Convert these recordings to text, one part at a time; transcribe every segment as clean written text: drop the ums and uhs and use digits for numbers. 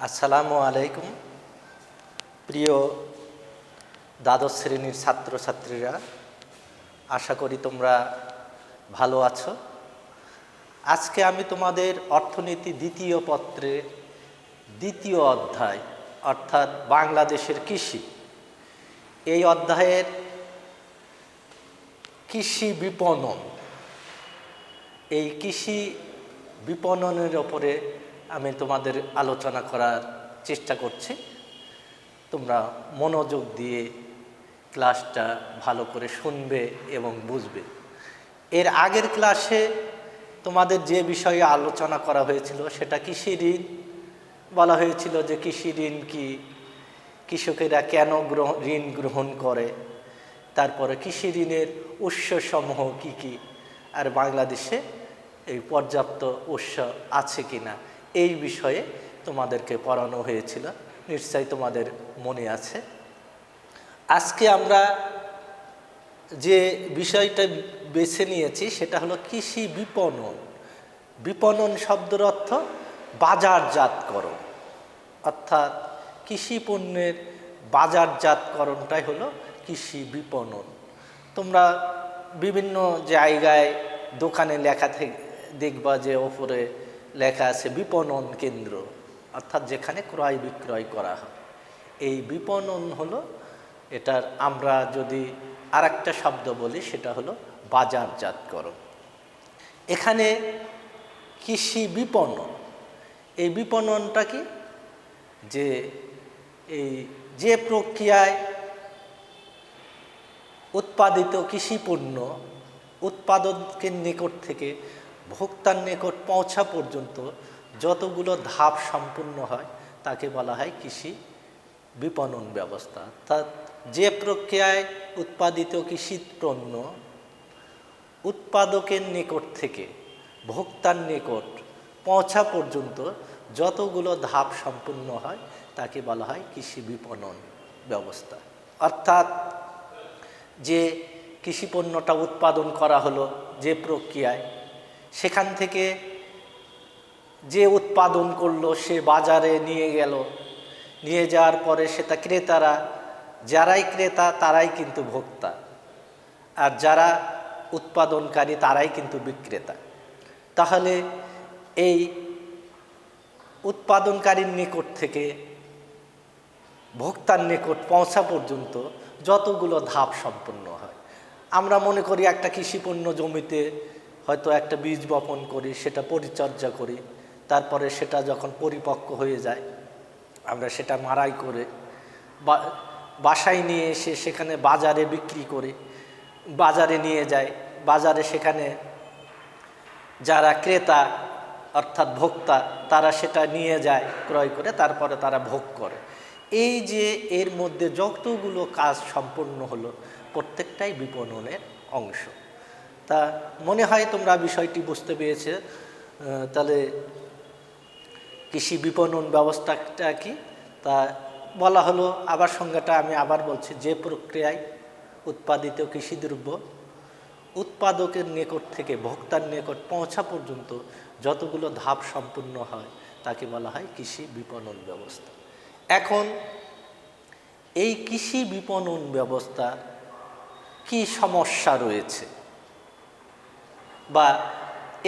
আসসালামু আলাইকুম। প্রিয় দ্বাদশ শ্রেণীর ছাত্রছাত্রীরা, আশা করি তোমরা ভালো আছো। আজকে আমি তোমাদের অর্থনীতি দ্বিতীয় পত্রে দ্বিতীয় অধ্যায় অর্থাৎ বাংলাদেশের কৃষি, এই অধ্যায়ের কৃষি বিপণন, এই কৃষি বিপণনের ওপরে আমি তোমাদের আলোচনা করার চেষ্টা করছি। তোমরা মনোযোগ দিয়ে ক্লাসটা ভালো করে শুনবে এবং বুঝবে। এর আগের ক্লাসে তোমাদের যে বিষয়ে আলোচনা করা হয়েছিল সেটা কৃষি ঋণ। বলা হয়েছিল যে কৃষি ঋণ কি, কৃষকেরা কেন ঋণ গ্রহণ করে, তারপরে কৃষি ঋণের উৎসসমূহ কি কি, আর বাংলাদেশে এই পর্যাপ্ত উৎস আছে কিনা এই বিষয়ে তোমাদেরকে পড়ানো হয়েছিল, নিশ্চয়ই তোমাদের মনে আছে। আজকে আমরা যে বিষয়টা বেছে নিয়েছি সেটা হলো কৃষি বিপণন। বিপণন শব্দের অর্থ বাজারজাতকরণ, অর্থাৎ কৃষি পণ্যের বাজারজাতকরণটাই হলো কৃষি বিপণন। তোমরা বিভিন্ন জায়গায় দোকানে লেখা থেকে দেখবা যে ওপরে লেখা আছে বিপণন কেন্দ্র, অর্থাৎ যেখানে ক্রয় বিক্রয় করা হয়। এই বিপণন হলো, এটার আমরা যদি আরেকটা শব্দ বলি সেটা হলো বাজারজাতকরণ। এখানে কৃষি বিপণন, এই বিপণনটা কি, যে প্রক্রিয়ায় উৎপাদিত কৃষি পণ্য উৎপাদকের নিকট থেকে ভোক্তার নিকট পৌঁছা পর্যন্ত যতগুলো ধাপ সম্পূর্ণ হয় তাকে বলা হয় কৃষি বিপণন ব্যবস্থা। অর্থাৎ যে প্রক্রিয়ায় উৎপাদিত কৃষি পণ্য উৎপাদকের নিকট থেকে ভোক্তার নিকট পৌঁছা পর্যন্ত যতগুলো ধাপ সম্পূর্ণ হয় তাকে বলা হয় কৃষি বিপণন ব্যবস্থা। অর্থাৎ যে কৃষি পণ্যটা উৎপাদন করা হলো যে প্রক্রিয়ায়, সেখান থেকে যে উৎপাদন করলো সে বাজারে নিয়ে গেল, নিয়ে যাওয়ার পরে সেটা ক্রেতারা, যারাই ক্রেতা তারাই কিন্তু ভোক্তা, আর যারা উৎপাদনকারী তারাই কিন্তু বিক্রেতা। তাহলে এই উৎপাদনকারীর নিকট থেকে ভোক্তার নিকট পৌঁছা পর্যন্ত যতগুলো ধাপ সম্পন্ন হয়, আমরা মনে করি একটা কৃষিপণ্য জমিতে হয়তো একটা বীজ বপন করি, সেটা পরিচর্যা করি, তারপরে সেটা যখন পরিপক্ক হয়ে যায় আমরা সেটা মাড়াই করে বাসায় নিয়ে এসে সেখানে বাজারে বিক্রি করি, বাজারে নিয়ে যায়, বাজারে সেখানে যারা ক্রেতা অর্থাৎ ভোক্তা তারা সেটা নিয়ে যায় ক্রয় করে, তারপরে তারা ভোগ করে। এই যে এর মধ্যে যতগুলো কাজ সম্পন্ন হলো প্রত্যেকটাই বিপণনের অংশ। তা মনে হয় তোমরা বিষয়টি বুঝতে পেরেছে। তাহলে কৃষি বিপণন ব্যবস্থাটা কি তা বলা হলো, আবার সংজ্ঞাটা আমি আবার বলছি, যে প্রক্রিয়ায় উৎপাদিত কৃষিদ্রব্য উৎপাদকের নিকট থেকে ভোক্তার নিকট পৌঁছা পর্যন্ত যতগুলো ধাপ সম্পূর্ণ হয় তাকে বলা হয় কৃষি বিপণন ব্যবস্থা। এখন এই কৃষি বিপণন ব্যবস্থা কি সমস্যা রয়েছে, বা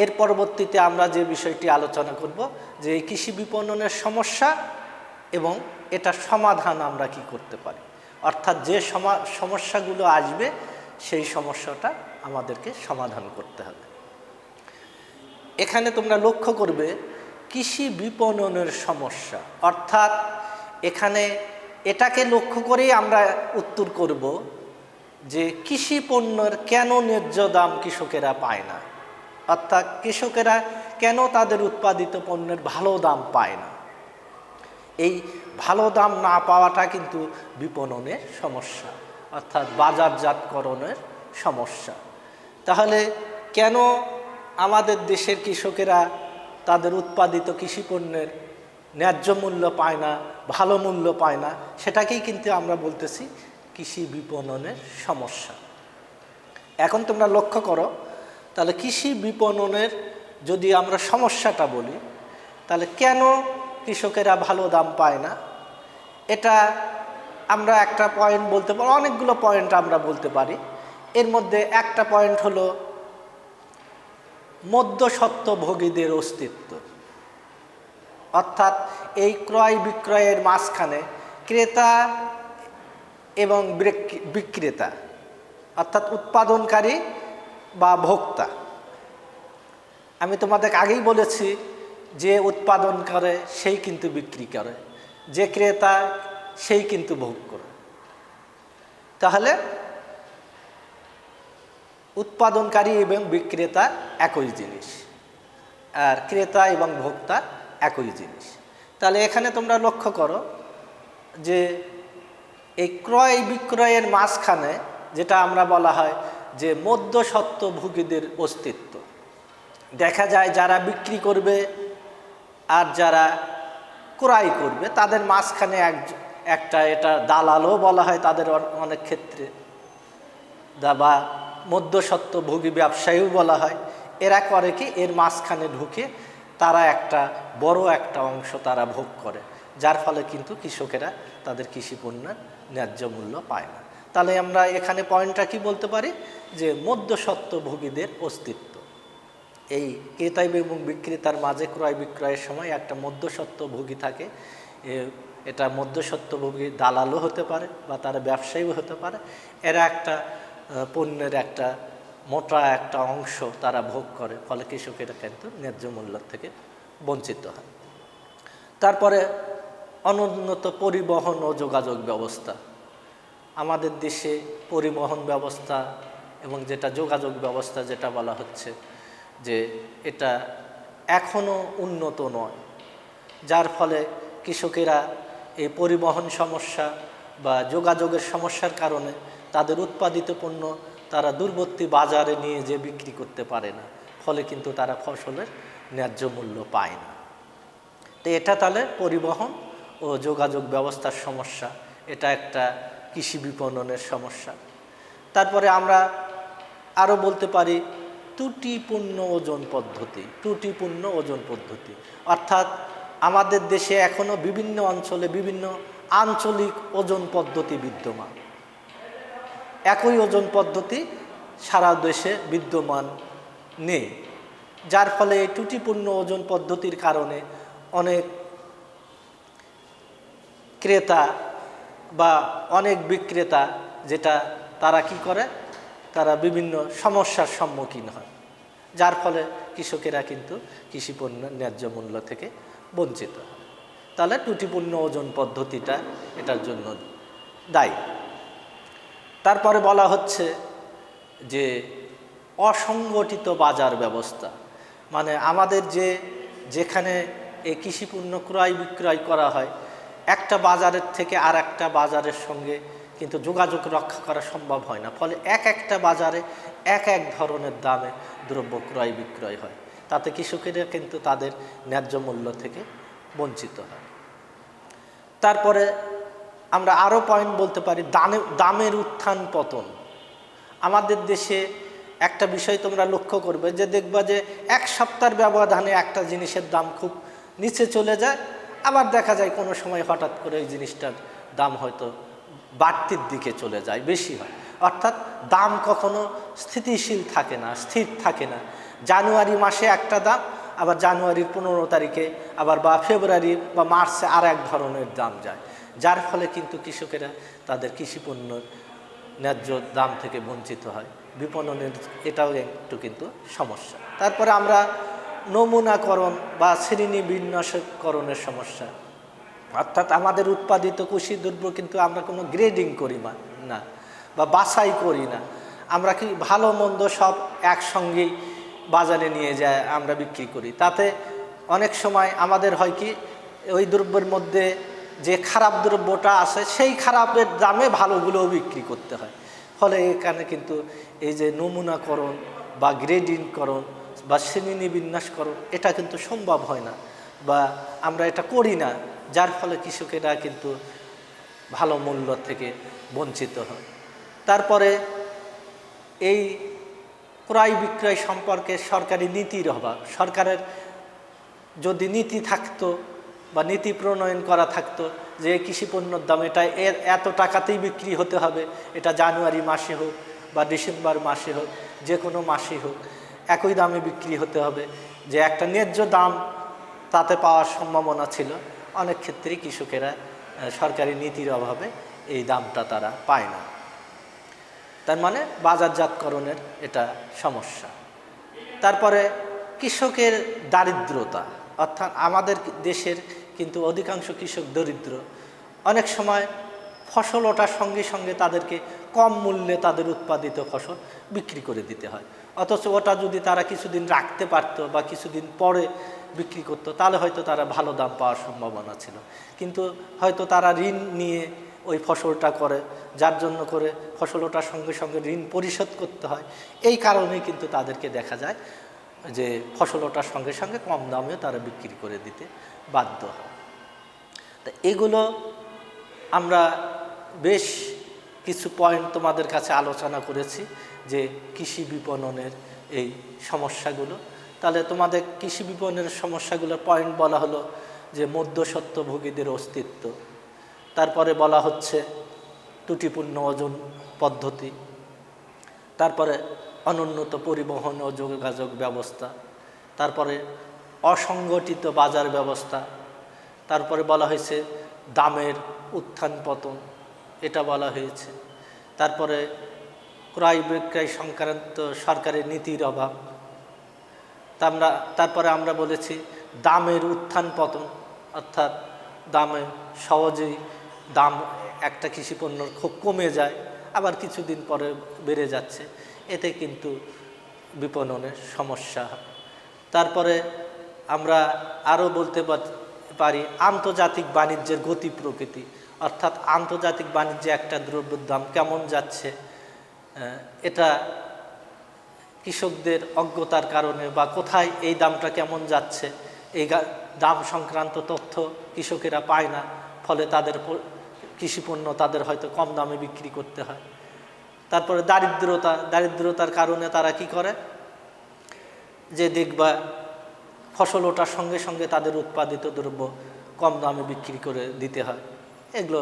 এর পরবর্তীতে আমরা যে বিষয়টি আলোচনা করব যে এই কৃষি বিপণনের সমস্যা এবং এটার সমাধান আমরা কি করতে পারি, অর্থাৎ যে সমস্যাগুলো আসবে সেই সমস্যাটা আমাদেরকে সমাধান করতে হবে। এখানে তোমরা লক্ষ্য করবে কৃষি বিপণনের সমস্যা, অর্থাৎ এখানে এটাকে লক্ষ্য করেই আমরা উত্তর করব যে কৃষি পণ্যের কেন ন্যায্য দাম কৃষকেরা পায় না, অর্থাৎ কৃষকেরা কেন তাদের উৎপাদিত পণ্যের ভালো দাম পায় না। এই ভালো দাম না পাওয়াটা কিন্তু বিপণনের সমস্যা, অর্থাৎ বাজারজাতকরণের সমস্যা। তাহলে কেন আমাদের দেশের কৃষকেরা তাদের উৎপাদিত কৃষি পণ্যের ন্যায্য মূল্য পায় না, ভালো মূল্য পায় না, সেটাকেই কিন্তু আমরা বলতেছি কৃষি বিপণনের সমস্যা। এখন তোমরা লক্ষ্য করো, তাহলে কৃষি বিপণনের যদি আমরা সমস্যাটা বলি, তাহলে কেন কৃষকেরা ভালো দাম পায় না। এটা আমরা একটা পয়েন্ট বলতে পারি, অনেকগুলো পয়েন্ট আমরা বলতে পারি। এর মধ্যে একটা পয়েন্ট হলো মধ্যস্বত্বভোগীদের অস্তিত্ব, অর্থাৎ এই ক্রয় বিক্রয়ের মাঝখানে ক্রেতা এবং বিক্রেতা, অর্থাৎ উৎপাদনকারী বা ভোক্তা। আমি তোমাদের আগেই বলেছি, যে উৎপাদন করে সেই কিন্তু বিক্রি করে, যে ক্রেতা সেই কিন্তু ভোগ করে। তাহলে উৎপাদনকারী এবং বিক্রেতা একই জিনিস, আর ক্রেতা এবং ভোক্তা একই জিনিস। তাহলে এখানে তোমরা লক্ষ্য করো যে এই ক্রয় বিক্রয়ের মাঝখানে যেটা আমরা বলা হয় যে মধ্যস্বত্বভোগীদের অস্তিত্ব দেখা যায়। যারা বিক্রি করবে আর যারা ক্রয় করবে তাদের মাঝখানে একটা, এটা দালালও বলা হয় তাদের অনেক ক্ষেত্রে, বা মধ্যস্বত্বভোগী ব্যবসায়ীও বলা হয়। এরা করে কি, এর মাঝখানে ঢুকে তারা একটা বড় একটা অংশ তারা ভোগ করে, যার ফলে কিন্তু কৃষকেরা তাদের কৃষিপণ্যের ন্যায্য মূল্য পায় না। তাহলে আমরা এখানে পয়েন্টটা কি বলতে পারি, যে মধ্যস্বত্বভোগীদের অস্তিত্ব। এই ক্রেতা এবং বিক্রেতার মাঝে ক্রয় বিক্রয়ের সময় একটা মধ্যস্বত্বভোগী থাকে। এটা মধ্যস্বত্বভোগী দালালও হতে পারে বা তারা ব্যবসায়ীও হতে পারে। এরা একটা পণ্যের একটা মোটা একটা অংশ তারা ভোগ করে, ফলে কৃষকেরা কিন্তু ন্যায্য মূল্য থেকে বঞ্চিত হয়। তারপরে অনুন্নত পরিবহন ও যোগাযোগ ব্যবস্থা। আমাদের দেশে পরিবহন ব্যবস্থা এবং যেটা যোগাযোগ ব্যবস্থা যেটা বলা হচ্ছে যে এটা এখনও উন্নত নয়, যার ফলে কৃষকেরা এই পরিবহন সমস্যা বা যোগাযোগের সমস্যার কারণে তাদের উৎপাদিত পণ্য তারা দূরবর্তী বাজারে নিয়ে যে বিক্রি করতে পারে না, ফলে কিন্তু তারা ফসলের ন্যায্য মূল্য পায় না। তো এটা তাহলে পরিবহন ও যোগাযোগ ব্যবস্থার সমস্যা, এটা একটা কৃষি বিপণনের সমস্যা। তারপরে আমরা আরও বলতে পারি ত্রুটিপূর্ণ ওজন পদ্ধতি। ত্রুটিপূর্ণ ওজন পদ্ধতি অর্থাৎ আমাদের দেশে এখনও বিভিন্ন অঞ্চলে বিভিন্ন আঞ্চলিক ওজন পদ্ধতি বিদ্যমান। একই ওজন পদ্ধতি সারা দেশে বিদ্যমান নেই, যার ফলে এই ত্রুটিপূর্ণ ওজন পদ্ধতির কারণে অনেক ক্রেতা বা অনেক বিক্রেতা যেটা তারা কি করে, তারা বিভিন্ন সমস্যার সম্মুখীন হয়, যার ফলে কৃষকেরা কিন্তু কৃষিপণ্যের ন্যায্য মূল্য থেকে বঞ্চিত হয়। তাহলে ত্রুটিপূর্ণ ওজন পদ্ধতিটা এটার জন্য দায়ী। তারপরে বলা হচ্ছে যে অসংগঠিত বাজার ব্যবস্থা, মানে আমাদের যেখানে এই কৃষিপণ্য ক্রয় বিক্রয় করা হয়, একটা বাজারের থেকে আর একটা বাজারের সঙ্গে কিন্তু যোগাযোগ রক্ষা করা সম্ভব হয় না, ফলে একটা বাজারে এক ধরনের দামে দ্রব্য ক্রয় বিক্রয় হয়, তাতে কৃষকেরা কিন্তু তাদের ন্যায্য মূল্য থেকে বঞ্চিত হয়। তারপরে আমরা আরও পয়েন্ট বলতে পারি দামের উত্থান পতন। আমাদের দেশে একটা বিষয় তোমরা লক্ষ্য করবে যে দেখবা যে এক সপ্তাহের ব্যবধানে একটা জিনিসের দাম খুব নিচে চলে যায়, আবার দেখা যায় কোনো সময় হঠাৎ করে এই জিনিসটার দাম হয়তো বাড়তির দিকে চলে যায়, বেশি হয়। অর্থাৎ দাম কখনো স্থিতিশীল থাকে না, স্থির থাকে না। জানুয়ারি মাসে একটা দাম, আবার জানুয়ারির 15 তারিখে আবার বা ফেব্রুয়ারি বা মার্চে আর এক ধরনের দাম যায়, যার ফলে কিন্তু কৃষকেরা তাদের কৃষিপণ্যের ন্যায্য দাম থেকে বঞ্চিত হয়। বিপণনের এটাও একটু কিন্তু সমস্যা। তারপরে আমরা নমুনাকরণ বা শ্রেণী বিন্যাসকরণের সমস্যা, অর্থাৎ আমাদের উৎপাদিত কৃষি দ্রব্য কিন্তু আমরা কোনো গ্রেডিং করি না বা বাছাই করি না। আমরা কি ভালো মন্দ সব একসঙ্গেই বাজারে নিয়ে যায় আমরা বিক্রি করি, তাতে অনেক সময় আমাদের হয় কি ওই দ্রব্যের মধ্যে যে খারাপ দ্রব্যটা আছে সেই খারাপের দামে ভালোগুলোও বিক্রি করতে হয়, ফলে এখানে কিন্তু এই যে নমুনাকরণ বা গ্রেডিংকরণ বা শ্রেণী বিন্যাসকরণ এটা কিন্তু সম্ভব হয় না বা আমরা এটা করি না, যার ফলে কৃষকেরা কিন্তু ভালো মূল্য থেকে বঞ্চিত হয়। তারপরে এই ক্রয় বিক্রয় সম্পর্কে সরকারি নীতির অভাব। সরকারের যদি নীতি থাকতো বা নীতি প্রণয়ন করা থাকতো যে কৃষি পণ্যের দাম এটা এত টাকাতেই বিক্রি হতে হবে, এটা জানুয়ারি মাসে হোক বা ডিসেম্বর মাসে হোক, যে কোনো মাসেই হোক একই দামে বিক্রি হতে হবে, যে একটা ন্যায্য দাম তাতে পাওয়ার সম্ভাবনা ছিল। অনেক ক্ষেত্রেই কৃষকেরা সরকারি নীতির অভাবে এই দামটা তারা পায় না। তার মানে বাজারজাতকরণের এটা সমস্যা। তারপরে কৃষকের দারিদ্রতা, অর্থাৎ আমাদের দেশের কিন্তু অধিকাংশ কৃষক দরিদ্র। অনেক সময় ফসল ওঠার সঙ্গে সঙ্গে তাদেরকে কম মূল্যে তাদের উৎপাদিত ফসল বিক্রি করে দিতে হয়, অথচ ওটা যদি তারা কিছুদিন রাখতে পারত বা কিছুদিন পরে বিক্রি করতো তাহলে হয়তো তারা ভালো দাম পাওয়ার সম্ভাবনা ছিল। কিন্তু হয়তো তারা ঋণ নিয়ে ওই ফসলটা করে, যার জন্য করে ফসল ওঠার সঙ্গে সঙ্গে ঋণ পরিশোধ করতে হয়। এই কারণেই কিন্তু তাদেরকে দেখা যায় যে ফসল ওঠার সঙ্গে সঙ্গে কম দামেও তারা বিক্রি করে দিতে বাধ্য হয়। তা এগুলো আমরা বেশ কিছু পয়েন্ট তোমাদের কাছে আলোচনা করেছি যে কৃষি বিপণনের এই সমস্যাগুলো। তাহলে তোমাদের কৃষি বিপণনের সমস্যাগুলোর পয়েন্ট বলা হলো যে মধ্যস্বত্বভোগীদের অস্তিত্ব, তারপরে বলা হচ্ছে ত্রুটিপূর্ণ ওজন পদ্ধতি, তারপরে অনুন্নত পরিবহন ও যোগাযোগ ব্যবস্থা, তারপরে অসংগঠিত বাজার ব্যবস্থা, তারপরে বলা হয়েছে দামের উত্থান পতন, এটা বলা হয়েছে। তারপরে ক্রয় বিক্রয় সংক্রান্ত সরকারের নীতির অভাব। তারপরে আমরা বলেছি দামের উত্থান পতন, অর্থাৎ দামে সহজেই দাম একটা কৃষি পণ্যর খুব কমে যায়, আবার কিছুদিন পরে বেড়ে যাচ্ছে, এতে কিন্তু বিপণনের সমস্যা হয়। তারপরে আমরা আরও বলতে পারি আন্তর্জাতিক বাণিজ্যের গতি প্রকৃতি, অর্থাৎ আন্তর্জাতিক বাণিজ্যে একটা দ্রব্যের দাম কেমন যাচ্ছে, এটা কৃষকদের অজ্ঞতার কারণে বা কোথায় এই দামটা কেমন যাচ্ছে এই দাম সংক্রান্ত তথ্য কৃষকেরা পায় না, ফলে তাদের কৃষিপণ্য তাদের হয়তো কম দামে বিক্রি করতে হয়। তারপরে দারিদ্রতার কারণে তারা কি করে, যে দেখবা ফসল ওঠার সঙ্গে সঙ্গে তাদের উৎপাদিত দ্রব্য কম দামে বিক্রি করে দিতে হয়। এগুলো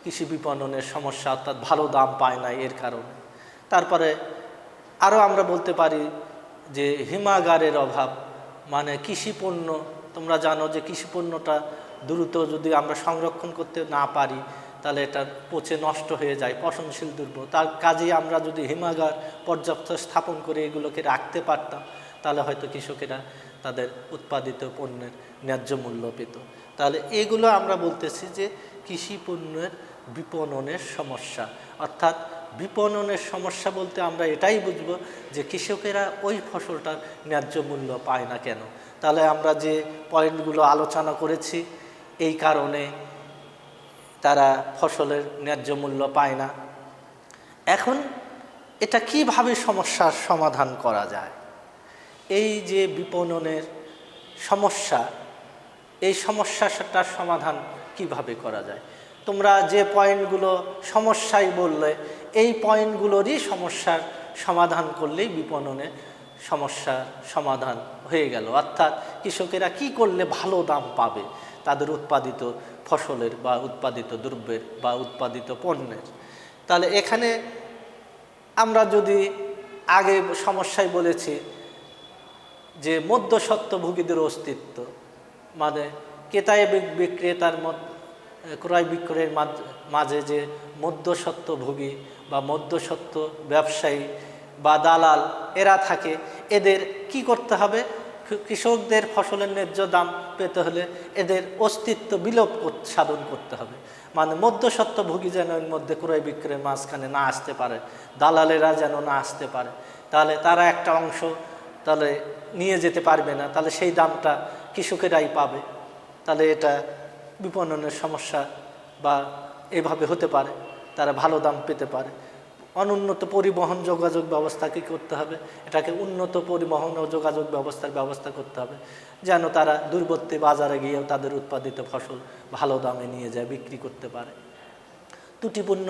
কৃষি বিপণনের সমস্যা, অর্থাৎ ভালো দাম পায় না এর কারণে। তারপরে আরও আমরা বলতে পারি যে হিমাগারের অভাব, মানে কৃষিপণ্য, তোমরা জানো যে কৃষিপণ্যটা দ্রুত যদি আমরা সংরক্ষণ করতে না পারি তাহলে এটা পচে নষ্ট হয়ে যায়, পচনশীল দ্রব্য। তার কাজেই আমরা যদি হিমাগার পর্যাপ্ত স্থাপন করে এগুলোকে রাখতে পারতাম তাহলে হয়তো কৃষকেরা তাদের উৎপাদিত পণ্যের ন্যায্য মূল্য পেত। তাহলে এগুলো আমরা বলতেছি যে কৃষি পণ্যের বিপণনের সমস্যা। অর্থাৎ বিপণনের সমস্যা বলতে আমরা এটাই বুঝব যে কৃষকেরা ওই ফসলটার ন্যায্য মূল্য পায় না কেন। তাহলে আমরা যে পয়েন্টগুলো আলোচনা করেছি এই কারণে তারা ফসলের ন্যায্য মূল্য পায় না। এখন এটা কিভাবে সমস্যার সমাধান করা যায়? এই যে বিপণনের সমস্যা, এই সমস্যাটার সমাধান কিভাবে করা যায়? তোমরা যে পয়েন্টগুলো সমস্যাই বললে এই পয়েন্টগুলোরই সমস্যার সমাধান করলেই বিপণনের সমস্যার সমাধান হয়ে গেল। অর্থাৎ কৃষকেরা কি করলে ভালো দাম পাবে তাদের উৎপাদিত ফসলের বা উৎপাদিত দ্রব্যের বা উৎপাদিত পণ্যের। তাহলে এখানে আমরা যদি আগে সমস্যায় বলেছি যে মধ্যস্বত্বভোগীদের অস্তিত্ব, মানে ক্রেতা বিক্রেতার ক্রয় বিক্রয়ের মাঝে যে মধ্যস্বত্বভোগী বা মধ্যস্বত্ব ব্যবসায়ী বা দালাল এরা থাকে, এদের কি করতে হবে? কৃষকদের ফসলের ন্যায্য দাম পেতে হলে এদের অস্তিত্ব বিলোপ সাধন করতে হবে। মানে মধ্যস্বত্বভোগী যেন এর মধ্যে ক্রয় বিক্রয়ের মাঝখানে না আসতে পারে, দালালেরা যেন না আসতে পারে, তাহলে তারা একটা অংশ তাহলে নিয়ে যেতে পারবে না, তাহলে সেই দামটা কৃষকেরাই পাবে। তাহলে এটা বিপণনের সমস্যা বা এভাবে হতে পারে, তারা ভালো দাম পেতে পারে। অনুন্নত পরিবহন যোগাযোগ ব্যবস্থা কী করতে হবে? এটাকে উন্নত পরিবহন ও যোগাযোগ ব্যবস্থা করতে হবে, যেন তারা দূরবর্তী বাজারে গিয়েও তাদের উৎপাদিত ফসল ভালো দামে নিয়ে যায় বিক্রি করতে পারে। ত্রুটিপূর্ণ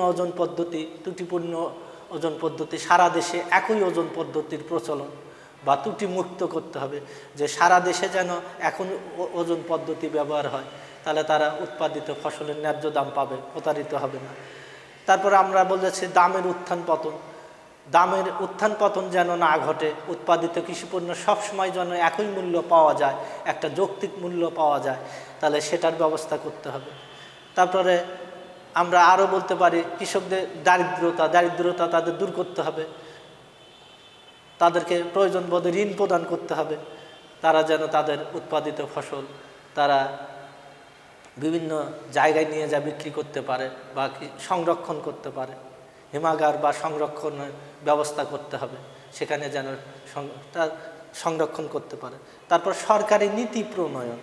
ওজন পদ্ধতি সারা দেশে একই ওজন পদ্ধতির প্রচলন, বা ত্রুটি মুক্ত করতে হবে, যে সারা দেশে যেন এখন ওজন পদ্ধতি ব্যবহার হয়, তাহলে তারা উৎপাদিত ফসলের ন্যায্য দাম পাবে, প্রতারিত হবে না। তারপরে আমরা বলেছি দামের উত্থান পতন, দামের উত্থান পতন যেন না ঘটে, উৎপাদিত কৃষিপণ্য সবসময় যেন একই মূল্য পাওয়া যায়, একটা যৌক্তিক মূল্য পাওয়া যায়, তাহলে সেটার ব্যবস্থা করতে হবে। তারপরে আমরা আরও বলতে পারি কৃষকদের দারিদ্রতা তাদের দূর করতে হবে, তাদেরকে প্রয়োজন বোধে ঋণ প্রদান করতে হবে, তারা যেন তাদের উৎপাদিত ফসল তারা বিভিন্ন জায়গায় নিয়ে যা বিক্রি করতে পারে বা সংরক্ষণ করতে পারে, হিমাগার বা সংরক্ষণের ব্যবস্থা করতে হবে, সেখানে যেন সংরক্ষণ করতে পারে। তারপর সরকারি নীতি প্রণয়ন,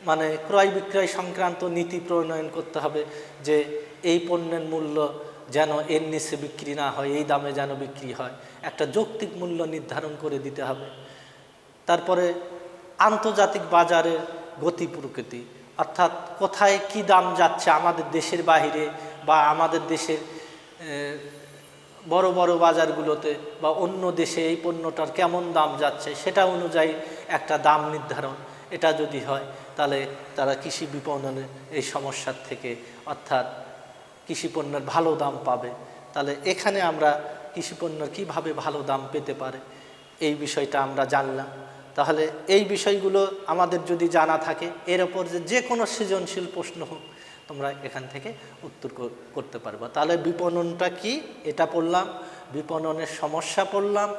মানে ক্রয় বিক্রয় সংক্রান্ত নীতি প্রণয়ন করতে হবে, যে এই পণ্যের মূল্য যেন এর নিচে বিক্রি না হয়, এই দামে যেন বিক্রি হয়, একটা যৌক্তিক মূল্য নির্ধারণ করে দিতে হবে। তারপরে আন্তর্জাতিক বাজারের গতি প্রকৃতি, অর্থাৎ কোথায় কি দাম যাচ্ছে আমাদের দেশের বাইরে বা আমাদের দেশের বড় বড় বাজারগুলোতে বা অন্য দেশে এই পণ্যটার কেমন দাম যাচ্ছে, সেটা অনুযায়ী একটা দাম নির্ধারণ, এটা যদি হয় তাহলে তারা কৃষি বিপণনের এই সমস্যার থেকে, অর্থাৎ কৃষিপণ্যের ভালো দাম পাবে। তাহলে এখানে আমরা কৃষিপণ্যের কীভাবে ভালো দাম পেতে পারে এই বিষয়টা আমরা জানলাম। তাহলে এই বিষয়গুলো আমাদের যদি জানা থাকে, এর ওপর যে কোনো সৃজনশীল প্রশ্ন হোক তোমরা এখান থেকে উত্তর করতে পারবে। তাহলে বিপণনটা কি এটা পড়লাম, বিপণনের সমস্যা পড়লাম,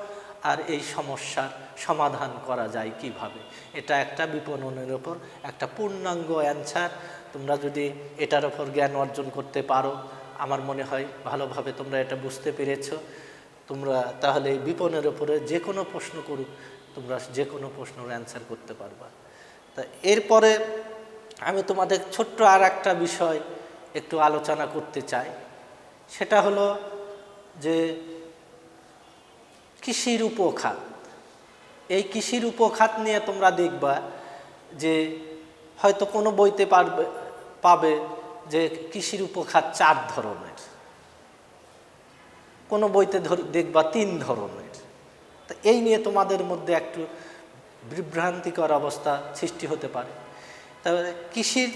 আর এই সমস্যার সমাধান করা যায় কিভাবে, এটা একটা বিপণনের ওপর একটা পূর্ণাঙ্গ অ্যান্সার। তোমরা যদি এটার ওপর জ্ঞান অর্জন করতে পারো, আমার মনে হয় ভালোভাবে তোমরা এটা বুঝতে পেরেছো। তোমরা তাহলে এই বিপণনের ওপরে যে কোনো প্রশ্ন করুক, তোমরা যে কোনো প্রশ্নের অ্যান্সার করতে পারবা। তা এরপরে আমি তোমাদের ছোট্ট আর একটা বিষয় একটু আলোচনা করতে চাই, সেটা হলো যে কৃষির উপখাত। এই কৃষির উপখাত নিয়ে তোমরা দেখবা যে হয়তো কোনো বইতে পাবে যে কৃষির উপখাত 4 ধরনের, কোনো বইতে দেখবা 3 ধরনের। তা এই নিয়ে তোমাদের মধ্যে একটু বিভ্রান্তিকর অবস্থা সৃষ্টি হতে পারে। তবে কৃষির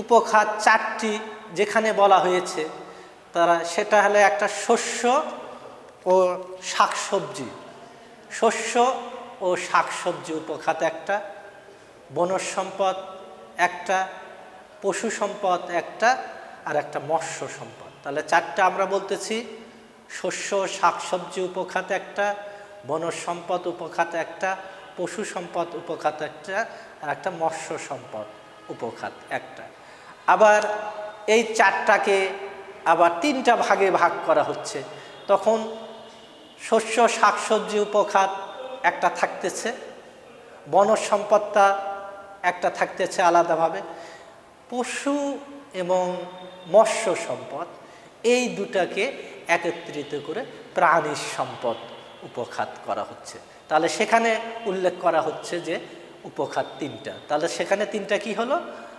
উপখাত 4টি যেখানে বলা হয়েছে, সেটা হলো একটা শস্য ও শাকসবজি, শস্য ও শাকসবজি উপখাত একটা, বনজ সম্পদ একটা, পশু সম্পদ একটা, আর একটা মৎস্য সম্পদ। তাহলে 4টা আমরা বলতেছি, শস্য শাকসবজি উপখাত একটা, বনজ সম্পদ উপখাত একটা, পশু সম্পদ উপখাত একটা, আর একটা মৎস্য সম্পদ উপখাত একটা। আবার এই 4টাকে আবার 3টা ভাগে ভাগ করা হচ্ছে। তখন শস্য শাকসবজি উপখাত একটা থাকতেছে, বনজ সম্পদটা একটা থাকতেছে আলাদাভাবে, পশু এবং মৎস্য সম্পদ এই দুটাকে একত্রিত করে প্রাণী সম্পদ উপখাত করা হচ্ছে। তাহলে সেখানে উল্লেখ করা হচ্ছে যে উপখাত 3টা। তাহলে সেখানে 3টা কি হলো?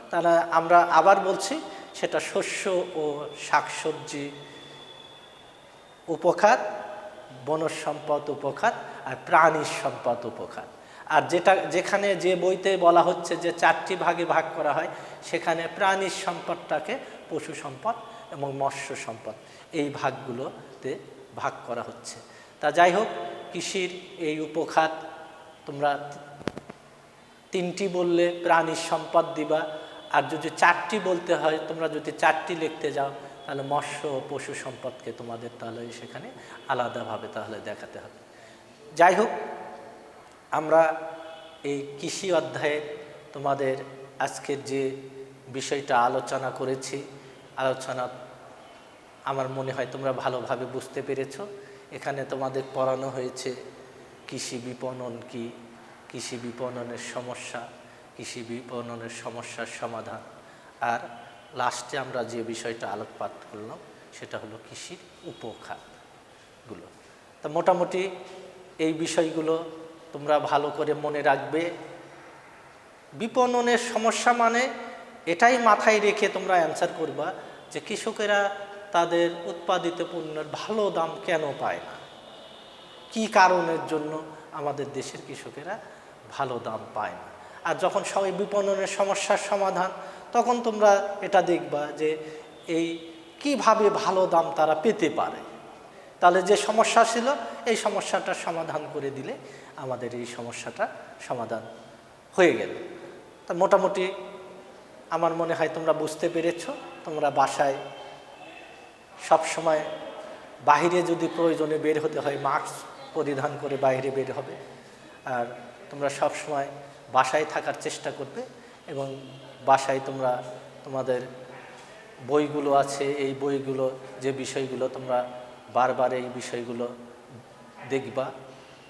তাহলে আমরা আবার বলছি, সেটা শস্য ও শাকসবজি উপখাত, বনজ সম্পদ উপখাত, আর প্রাণী সম্পদ উপখাত। আর যেখানে যে বইতে বলা হচ্ছে যে 4টি ভাগে ভাগ করা হয়, সেখানে প্রাণী সম্পদটাকে পশু সম্পদ এবং মৎস্য সম্পদ এই ভাগগুলোতে ভাগ করা হচ্ছে। তা যাই হোক, কৃষির এই উপখাত তোমরা 3টি বললে প্রাণী সম্পদ দিবা, আর যদি 4টি বলতে হয়, তোমরা যদি 4টি লিখতে যাও, তাহলে মৎস্য ও পশু সম্পদকে তোমাদের তাহলে সেখানে আলাদাভাবে তাহলে দেখাতে হবে। যাই হোক, আমরা এই কৃষি অধ্যায়ে তোমাদের আজকের যে বিষয়টা আলোচনা করেছি, আলোচনা আমার মনে হয় তোমরা ভালোভাবে বুঝতে পেরেছো। এখানে তোমাদের পড়ানো হয়েছে কৃষি বিপণন কি, কৃষি বিপণনের সমস্যা, কৃষি বিপণনের সমস্যার সমাধান, আর লাস্টে আমরা যে বিষয়টা আলোকপাত করলাম সেটা হলো কৃষির উপখাতগুলো। তা মোটামুটি এই বিষয়গুলো তোমরা ভালো করে মনে রাখবে। বিপণনের সমস্যা মানে এটাই মাথায় রেখে তোমরা অ্যান্সার করবা যে কৃষকেরা তাদের উৎপাদিত পণ্যের ভালো দাম কেন পায় না, কি কারণের জন্য আমাদের দেশের কৃষকেরা ভালো দাম পায় না। আর যখন সবাই বিপণনের সমস্যার সমাধান, তখন তোমরা এটা দেখবা যে এই কিভাবে ভালো দাম তারা পেতে পারে। তাহলে যে সমস্যা ছিল এই সমস্যাটার সমাধান করে দিলে আমাদের এই সমস্যাটা সমাধান হয়ে গেল। তা মোটামুটি আমার মনে হয় তোমরা বুঝতে পেরেছ। তোমরা বাসায় সব সময় বাহিরে যদি প্রয়োজনে বের হতে হয় মাস্ক পরিধান করে বাইরে বের হবে। আর তোমরা সব সময় বাসায় থাকার চেষ্টা করবে এবং বাসায় তোমরা তোমাদের বইগুলো আছে, এই বইগুলো যে বিষয়গুলো তোমরা বারবার এই বিষয়গুলো দেখবা,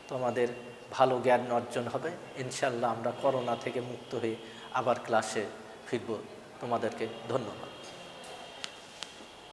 তোমাদের ভালো জ্ঞান অর্জন হবে। ইনশাআল্লাহ আমরা করোনা থেকে মুক্ত হয়ে আবার ক্লাসে ফিরব। তোমাদেরকে ধন্যবাদ।